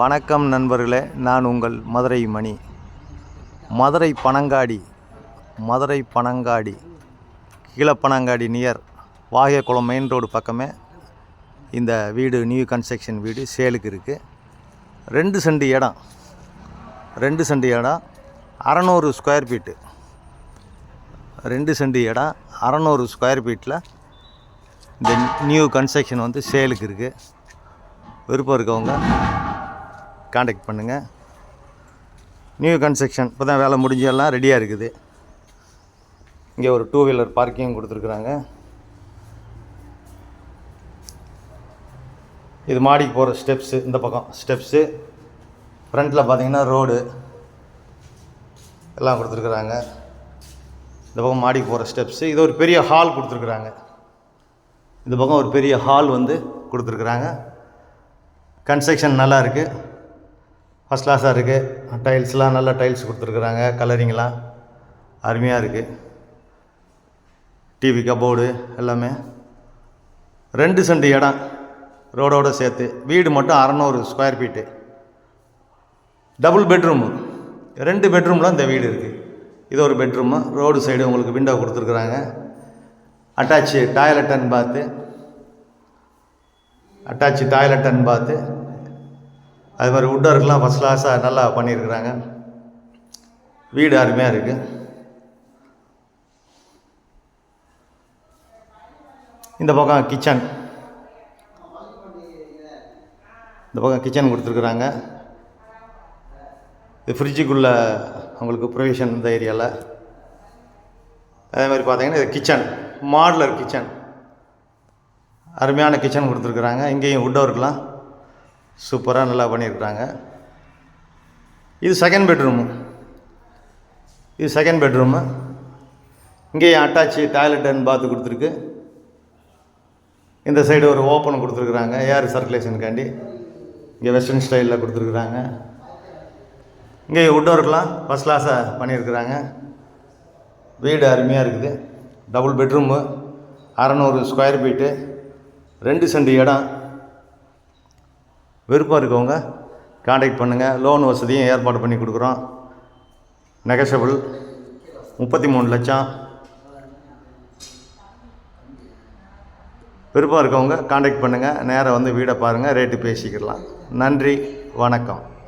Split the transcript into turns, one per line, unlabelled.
வணக்கம் நண்பர்களே, நான் உங்கள் Madurai Mani. Madurai Panangadi Keezhapanangadi near Vagaikulam main road பக்கமே இந்த வீடு நியூ கன்ஸ்ட்ரக்ஷன் வீடு சேலுக்கு இருக்குது. 2 சென்ட் இடம் 600 ஸ்கொயர் ஃபீட்டு. 2 சென்ட் இடம் 600 ஸ்கொயர் ஃபீட்டில் இந்த நியூ கன்ஸ்ட்ரக்ஷன் வந்து சேலுக்கு இருக்குது. விருப்பம் இருக்கவங்க காண்டாக்ட் பண்ணுங்கள். நியூ கன்ஸ்ட்ரக்ஷன் இப்போ தான் வேலை முடிஞ்சு எல்லாம் ரெடியாக இருக்குது. இங்கே ஒரு 2 வீலர் பார்க்கிங் கொடுத்துருக்குறாங்க. இது மாடிக்கு போகிற ஸ்டெப்ஸு, இந்த பக்கம் ஸ்டெப்ஸு, ஃப்ரண்ட்டில் பார்த்தீங்கன்னா ரோடு எல்லாம் கொடுத்துருக்குறாங்க. இந்த பக்கம் மாடிக்கு போகிற ஸ்டெப்ஸு. இது ஒரு பெரிய ஹால் கொடுத்துருக்குறாங்க. இந்த பக்கம் ஒரு பெரிய ஹால் வந்து கொடுத்துருக்குறாங்க. கன்ஸ்ட்ரக்ஷன் நல்லா இருக்குது, ஃபஸ்ட் கிளாஸாக இருக்குது. டைல்ஸ்லாம் நல்ல டைல்ஸ் கொடுத்துருக்குறாங்க. கலரிங்லாம் அருமையாக இருக்குது. டிவி கபோர்டு எல்லாமே. 2 சென்ட் இடம் ரோடோடு சேர்த்து. வீடு மட்டும் 600 ஸ்கொயர் ஃபீட்டு. டபுள் பெட்ரூமு, 2 பெட்ரூமில் இந்த வீடு இருக்குது. இது ஒரு பெட்ரூமு. ரோடு சைடு உங்களுக்கு விண்டோ கொடுத்துருக்குறாங்க. அட்டாச்சு டாய்லெட் அண்ட் பாத்து. அது மாதிரி வுட் ஒர்க்லாம் ஃபஸ்ட் கிளாஸாக நல்லா பண்ணியிருக்கிறாங்க. வீடு அருமையாக இருக்குது. இந்த பக்கம் கிச்சன் கொடுத்துருக்குறாங்க. இது ஃப்ரிட்ஜுக்குள்ளே உங்களுக்கு ப்ரொவிஷன் இந்த ஏரியாவில். அதே மாதிரி பார்த்தீங்கன்னா இது கிச்சன், மாடுலர் கிச்சன், அருமையான கிச்சன் கொடுத்துருக்குறாங்க. இங்கேயும் வுட் ஒர்க்லாம் சூப்பராக நல்லா பண்ணியிருக்கிறாங்க. இது செகண்ட் பெட்ரூமு. இங்கேயும் அட்டாச்சு டாய்லெட் அண்ட் பாத்து கொடுத்துருக்கு. இந்த சைடு ஒரு ஓப்பன் கொடுத்துருக்குறாங்க ஏர் சர்க்குலேஷனுக்காண்டி. இங்கே வெஸ்டர்ன் ஸ்டைலில் கொடுத்துருக்குறாங்க. இங்கே வுட் ஒர்க்லாம் ஃபஸ்ட் கிளாஸாக பண்ணியிருக்கிறாங்க. வீடு அருமையாக இருக்குது. Double bedroom, 600 square feet, 2 cent இடம். விருப்பம் இருக்கவங்க காண்டாக்ட் பண்ணுங்கள். லோன் வசதியும் ஏற்பாடு பண்ணி கொடுக்குறோம். நெகஷபிள் 33 லட்சம். விருப்பம் இருக்கவங்க காண்டாக்ட் பண்ணுங்கள். நேராக வந்து வீடை பாருங்கள், ரேட்டு பேசிக்கிடலாம். நன்றி, வணக்கம்.